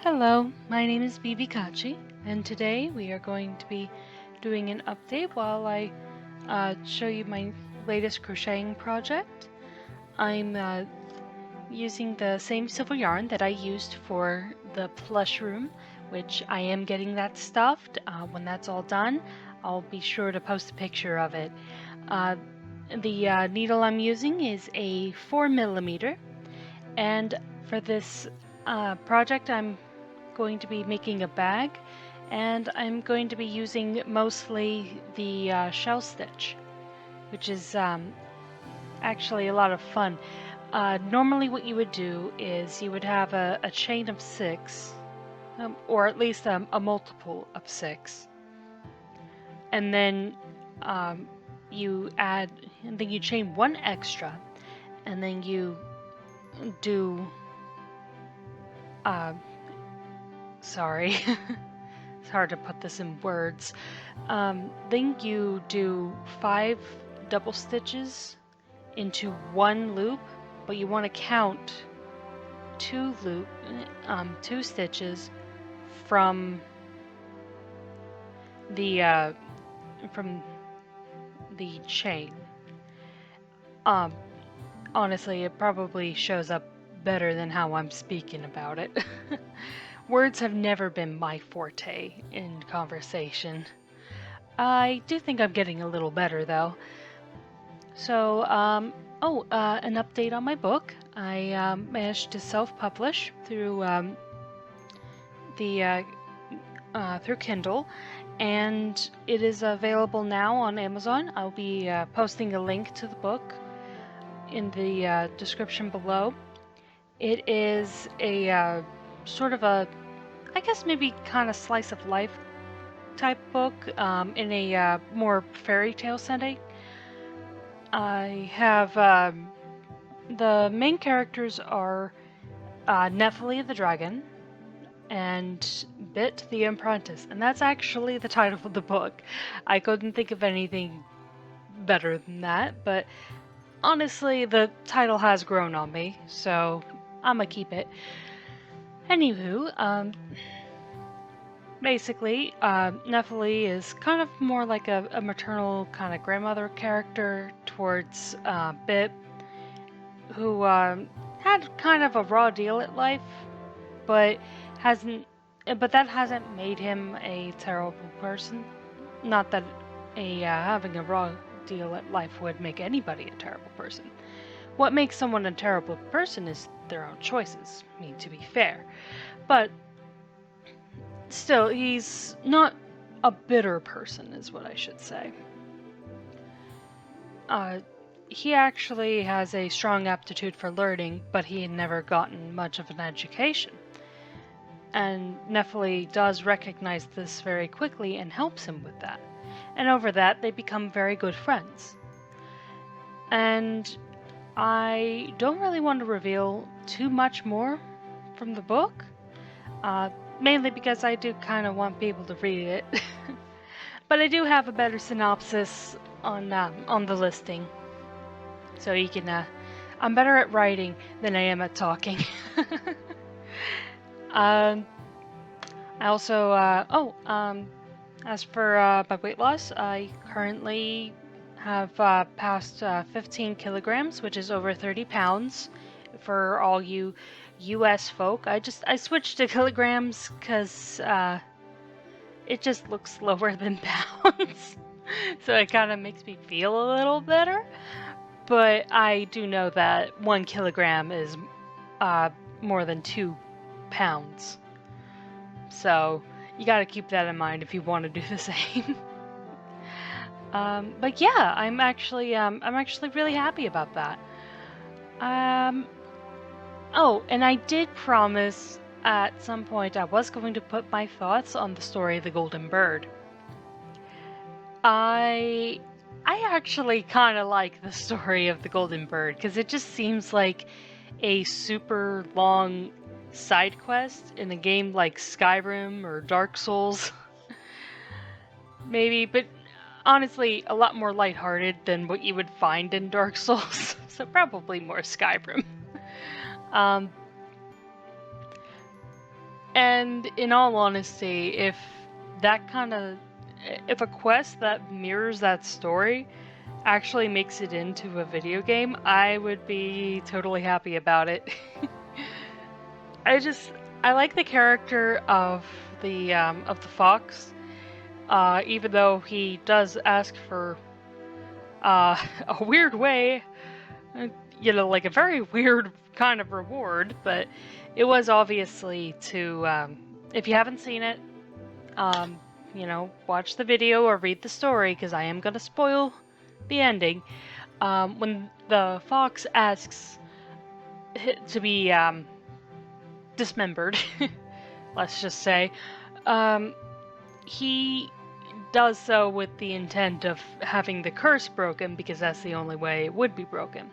Hello, my name is Bibi Kachi, and today we are going to be doing an update while I show you my latest crocheting project. I'm using the same silver yarn that I used for the plush room, which I am getting that stuffed. When that's all done, I'll be sure to post a picture of it. The needle I'm using is a 4mm, and for this project I'm going to be making a bag, and I'm going to be using mostly the shell stitch, which is actually a lot of fun. Normally what you would do is you would have a chain of 6, or at least a multiple of 6, and then you chain 1 extra, and then you do sorry, it's hard to put this in words. Then you do 5 double stitches into 1 loop, but you want to count 2 stitches from the chain. Honestly, it probably shows up better than how I'm speaking about it. Words have never been my forte in conversation. I do think I'm getting a little better, though. So, an update on my book. I managed to self-publish through through Kindle, and it is available now on Amazon. I'll be posting a link to the book in the description below. It is a sort of a, I guess maybe kind of slice of life type book in a more fairy tale setting. I have the main characters are Nephele the dragon and Bit the Apprentice, and that's actually the title of the book. I couldn't think of anything better than that, but honestly the title has grown on me, so I'm gonna keep it. Anywho, basically, Nephele is kind of more like a maternal kind of grandmother character towards Bit, who had kind of a raw deal at life, but that hasn't made him a terrible person. Not that having a raw deal at life would make anybody a terrible person. What makes someone a terrible person is their own choices, I mean, to be fair. But still, he's not a bitter person, is what I should say. He actually has a strong aptitude for learning, but he had never gotten much of an education. And Nephele does recognize this very quickly and helps him with that. And over that, they become very good friends. And I don't really want to reveal too much more from the book, mainly because I do kind of want people to read it. But I do have a better synopsis on the listing, so you can. I'm better at writing than I am at talking. I also, as for my weight loss, I currently have passed 15 kilograms, which is over 30 pounds. For all you US folk, I switched to kilograms because it just looks lower than pounds. So it kind of makes me feel a little better. But I do know that 1 kilogram is more than 2 pounds. So you gotta keep that in mind if you want to do the same. But yeah, I'm actually really happy about that. Oh, and I did promise at some point I was going to put my thoughts on the story of the Golden Bird. I actually kind of like the story of the Golden Bird because it just seems like a super long side quest in a game like Skyrim or Dark Souls. Maybe, but honestly a lot more lighthearted than what you would find in Dark Souls. So probably more Skyrim. And in all honesty, if a quest that mirrors that story actually makes it into a video game, I would be totally happy about it. I like the character of the fox, even though he does ask for a weird way, like a very weird kind of reward, but it was obviously to, if you haven't seen it, watch the video or read the story, because I am going to spoil the ending. When the fox asks to be dismembered, let's just say, he does so with the intent of having the curse broken, because that's the only way it would be broken.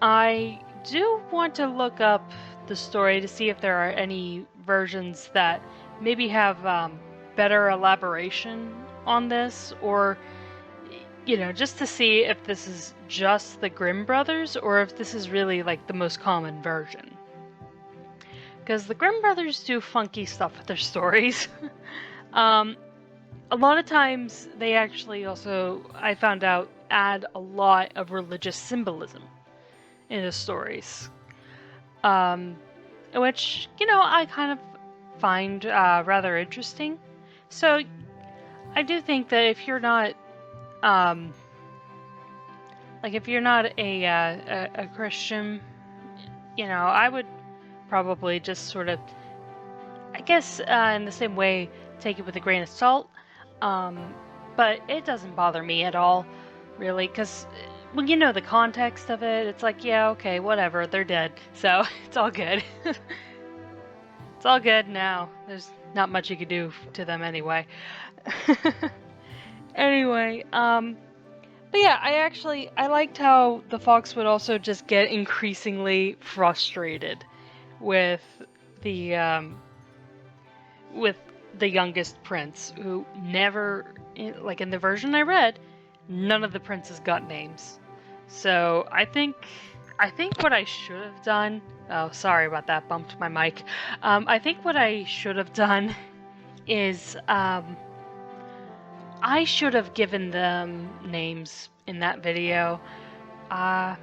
I do want to look up the story to see if there are any versions that maybe have better elaboration on this, or just to see if this is just the Grimm brothers or if this is really like the most common version. Because the Grimm brothers do funky stuff with their stories. A lot of times they actually also, I found out, add a lot of religious symbolism in the stories. Which, I kind of find rather interesting. So I do think that if you're not if you're not a Christian, I would probably just sort of, I guess, in the same way, take it with a grain of salt. But it doesn't bother me at all, really, because when you know the context of it, it's like, yeah, okay, whatever, they're dead, so it's all good. It's all good now. There's not much you could do to them anyway. Anyway, but yeah, I liked how the fox would also just get increasingly frustrated with the youngest prince, who never, like in the version I read, none of the princes got names. So I think what I should have done, oh, sorry about that, bumped my mic. I think what I should have done is, I should have given them names in that video. I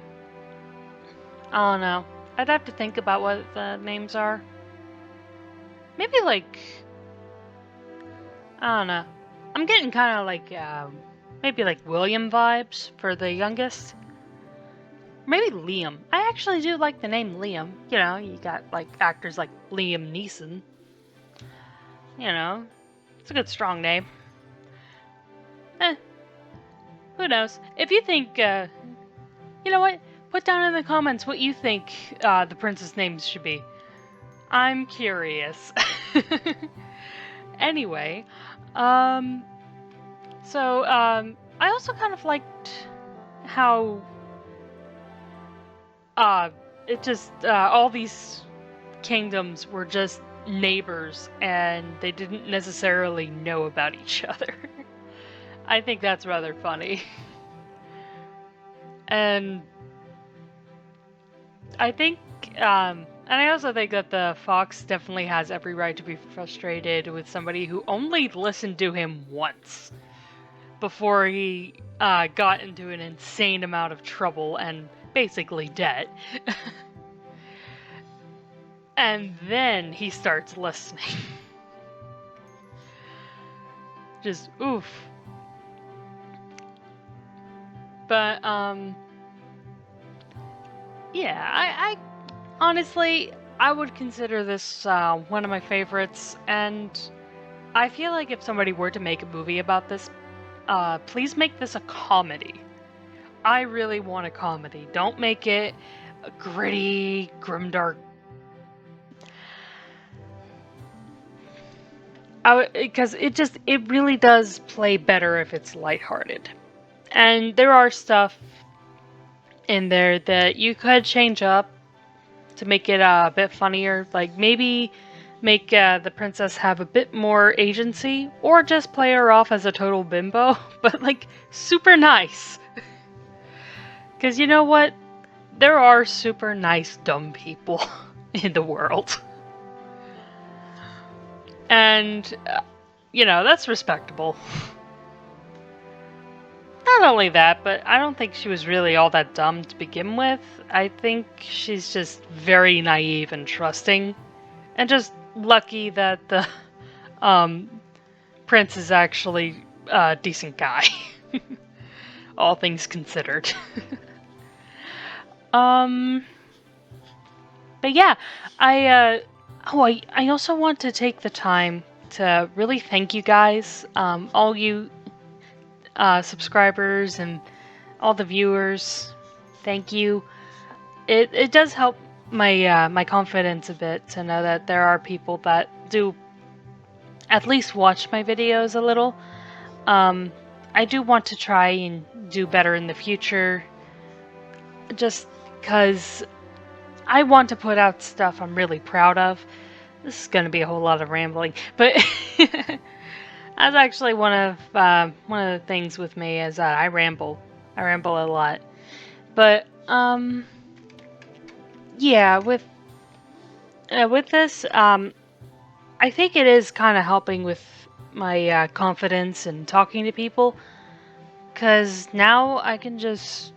don't know. I'd have to think about what the names are. Maybe like, I don't know. I'm getting kind of like, maybe like William vibes for the youngest. Maybe Liam. I actually do like the name Liam. You got like actors like Liam Neeson. It's a good strong name. Who knows? If you think, you know what? Put down in the comments what you think the prince's names should be. I'm curious. Anyway, so I also kind of liked how it just all these kingdoms were just neighbors and they didn't necessarily know about each other. I think that's rather funny. And I think, and I also think that the fox definitely has every right to be frustrated with somebody who only listened to him once before he got into an insane amount of trouble and basically debt. And then he starts listening. Just oof. But yeah, I honestly, I would consider this one of my favorites, and I feel like if somebody were to make a movie about this, please make this a comedy. I really want a comedy. Don't make it a gritty, grimdark. Because it really does play better if it's lighthearted. And there are stuff in there that you could change up to make it a bit funnier. Like maybe make the princess have a bit more agency, or just play her off as a total bimbo, but like super nice. Because you know what? There are super nice dumb people in the world. And, you know, that's respectable. Not only that, but I don't think she was really all that dumb to begin with. I think she's just very naive and trusting, and just lucky that the Prince is actually a decent guy. All things considered. um, but yeah, I also want to take the time to really thank you guys, all you subscribers and all the viewers. Thank you. It does help my my confidence a bit to know that there are people that do at least watch my videos a little. I do want to try and do better in the future, just because I want to put out stuff I'm really proud of. This is going to be a whole lot of rambling, but that's actually one of the things with me is that I ramble. I ramble a lot, but yeah, with this, I think it is kind of helping with my confidence and talking to people, because now I can just,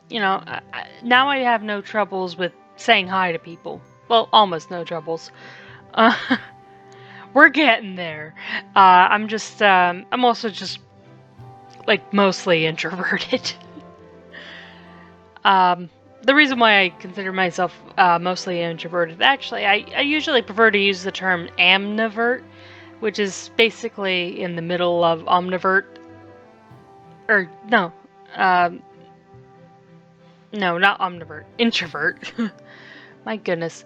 you know, now I have no troubles with saying hi to people. Well, almost no troubles. Uh, we're getting there. I'm also just, like, mostly introverted. The reason why I consider myself mostly introverted, actually, I usually prefer to use the term amnivert, which is basically in the middle of omnivert. Or, no. No, not omnivert. Introvert. My goodness.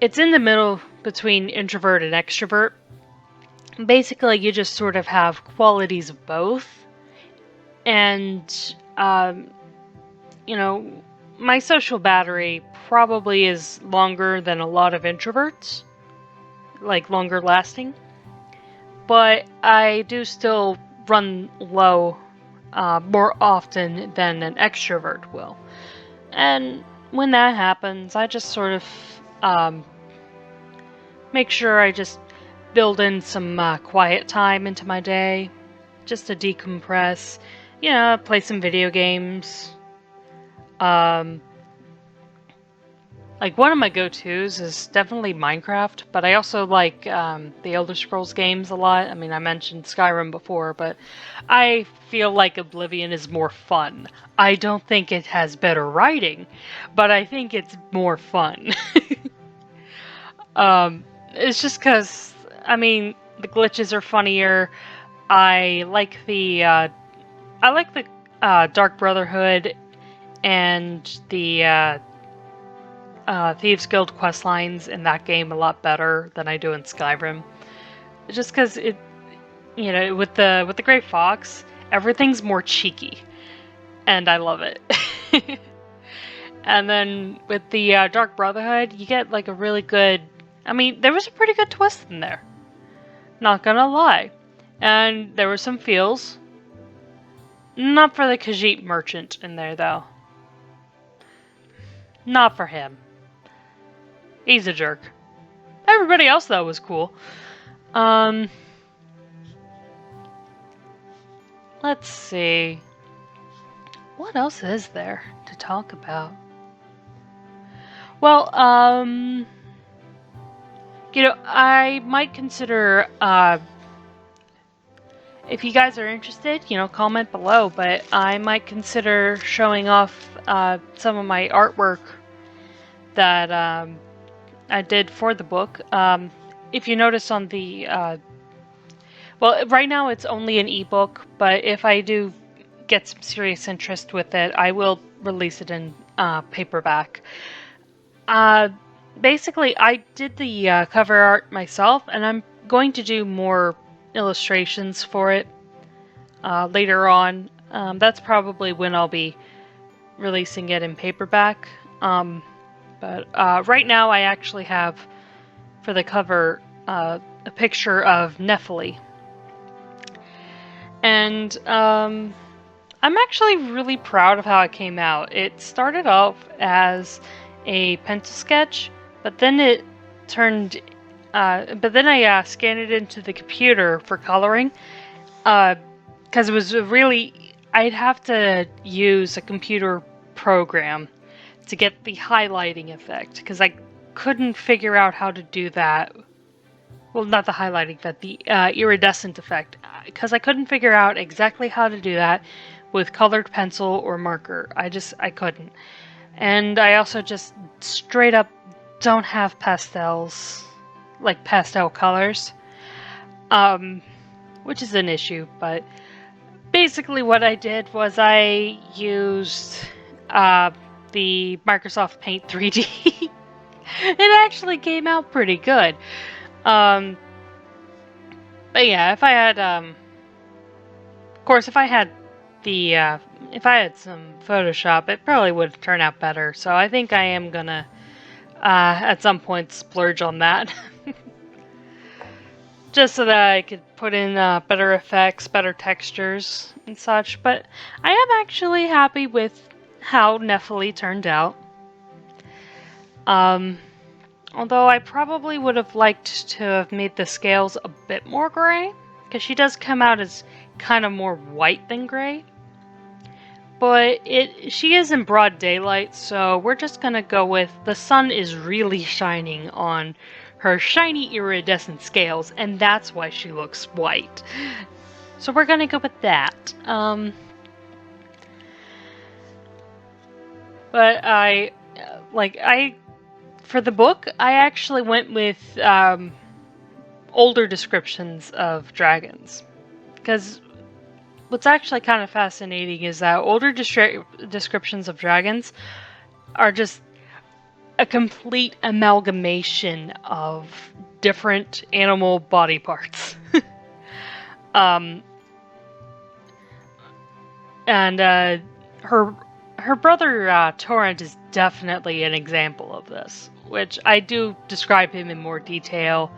It's in the middle between introvert and extrovert. Basically, you just sort of have qualities of both. And, you know, my social battery probably is longer than a lot of introverts. Like, longer lasting. But I do still run low more often than an extrovert will. And when that happens, I just sort of make sure I just build in some quiet time into my day, just to decompress, you know, play some video games. Like, one of my go-tos is definitely Minecraft, but I also like the Elder Scrolls games a lot. I mean, I mentioned Skyrim before, but I feel like Oblivion is more fun. I don't think it has better writing, but I think it's more fun. It's just because, I mean, the glitches are funnier. I like the Dark Brotherhood and the Thieves Guild quest lines in that game a lot better than I do in Skyrim. Just because it, you know, with the Grey Fox, everything's more cheeky, and I love it. And then with the Dark Brotherhood, you get like a really good. I mean, there was a pretty good twist in there. Not gonna lie, and there were some feels. Not for the Khajiit merchant in there though. Not for him. He's a jerk. Everybody else, though, was cool. Let's see. What else is there to talk about? Well, you know, I might consider, if you guys are interested, you know, comment below, but I might consider showing off some of my artwork that I did for the book. If you notice on the, well, right now it's only an ebook, but if I do get some serious interest with it, I will release it in paperback. Basically, I did the cover art myself, and I'm going to do more illustrations for it later on. That's probably when I'll be releasing it in paperback. But right now I actually have, for the cover, a picture of Nephele. And I'm actually really proud of how it came out. It started off as a pencil sketch, but then it but then I scanned it into the computer for coloring, because it was I'd have to use a computer program to get the highlighting effect, because I couldn't figure out how to do that. Well, not the highlighting effect, the iridescent effect, because I couldn't figure out exactly how to do that with colored pencil or marker. I couldn't. And I also just straight up don't have pastels, like pastel colors, which is an issue, but basically what I did was I used the Microsoft Paint 3D. It actually came out pretty good. But yeah, if I had, of course, if I had some Photoshop, it probably would turn out better. So I think I am gonna, at some point, splurge on that. Just so that I could put in better effects, better textures, and such. But I am actually happy with how Nephele turned out. Although I probably would have liked to have made the scales a bit more gray, because she does come out as kind of more white than gray. But she is in broad daylight, so we're just gonna go with the sun is really shining on her shiny iridescent scales, and that's why she looks white. So we're gonna go with that. But for the book, I actually went with older descriptions of dragons, because what's actually kind of fascinating is that older descriptions of dragons are just a complete amalgamation of different animal body parts. And her brother Torrent is definitely an example of this, which I do describe him in more detail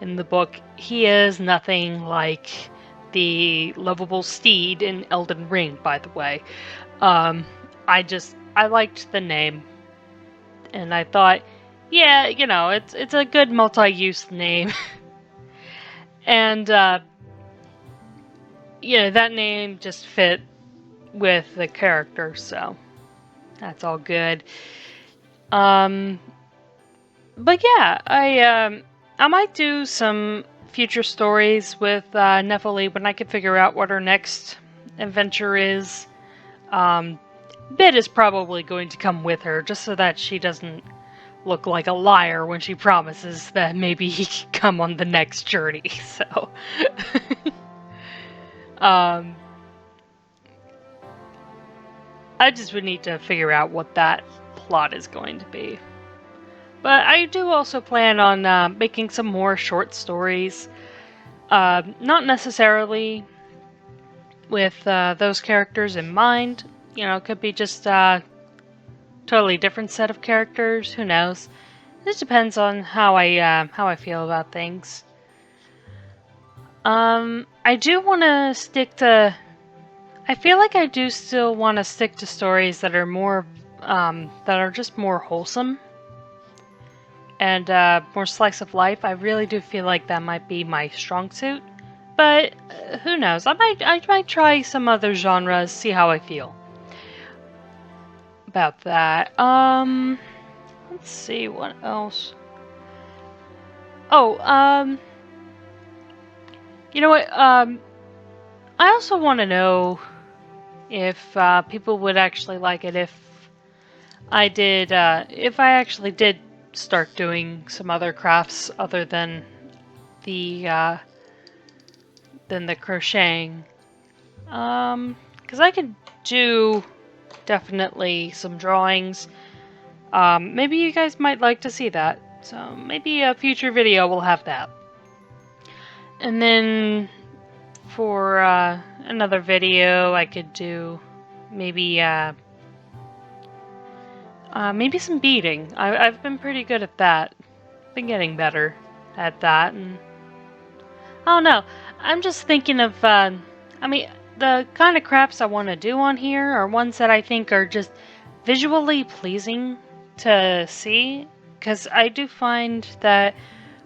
in the book. He is nothing like the lovable steed in Elden Ring, by the way. I liked the name, and I thought, yeah, it's a good multi-use name. And that name just fit with the character, so that's all good. But yeah, I might do some future stories with Nephele when I can figure out what her next adventure is. Bit is probably going to come with her, just so that she doesn't look like a liar when she promises that maybe he can come on the next journey. So, I just would need to figure out what that plot is going to be. But I do also plan on making some more short stories. Not necessarily with those characters in mind. It could be just a totally different set of characters. Who knows? This depends on how I feel about things. I do want to stick to. I feel like I do still want to stick to stories that are more, that are just more wholesome and more slice of life. I really do feel like that might be my strong suit, but who knows? I might try some other genres, see how I feel about that. Let's see what else. Oh, you know what? I also want to know if people would actually like it if I actually did start doing some other crafts other than the crocheting. Because I could do definitely some drawings. Maybe you guys might like to see that. So maybe a future video will have that. And then for another video, I could do maybe maybe some beading. I've been pretty good at that. Been getting better at that, and I don't know. I'm just thinking of the kind of crafts I want to do on here are ones that I think are just visually pleasing to see, because I do find that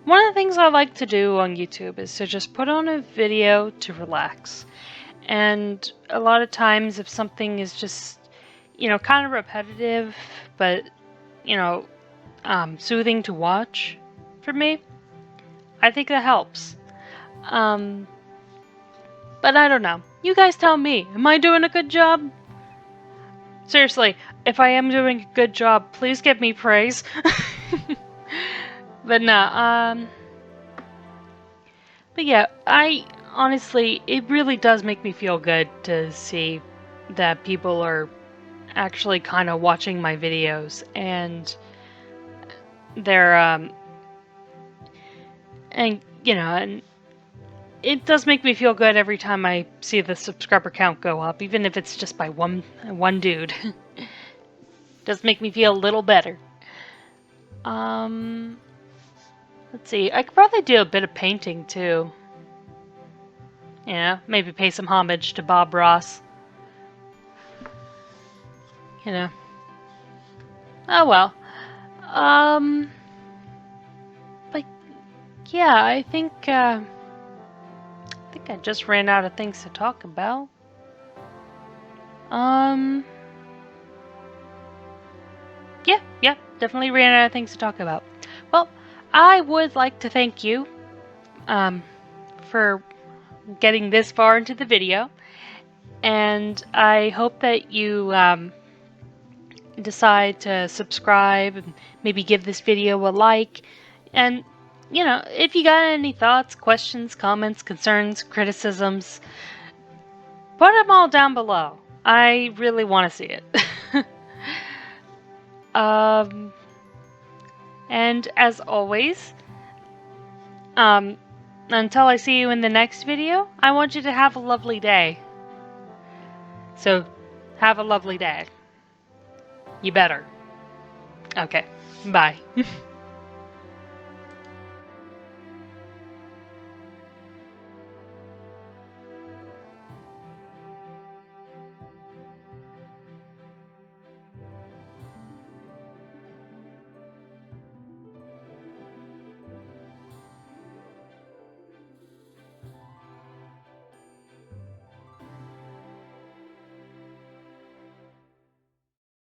one of the things I like to do on YouTube is to just put on a video to relax. And a lot of times if something is just, kind of repetitive, but, soothing to watch for me, I think that helps. But I don't know. You guys tell me. Am I doing a good job? Seriously, if I am doing a good job, please give me praise. But no, but yeah, I honestly, it really does make me feel good to see that people are actually kind of watching my videos, and they're, and it does make me feel good every time I see the subscriber count go up, even if it's just by one dude. Does make me feel a little better. Let's see. I could probably do a bit of painting too. Yeah, maybe pay some homage to Bob Ross. Oh well. But yeah, I think I just ran out of things to talk about. Yeah, definitely ran out of things to talk about. Well, I would like to thank you, for getting this far into the video, and I hope that you, decide to subscribe and maybe give this video a like, and if you got any thoughts, questions, comments, concerns, criticisms, put them all down below. I really want to see it. And as always, until I see you in the next video, I want you to have a lovely day. So, have a lovely day. You better. Okay, bye.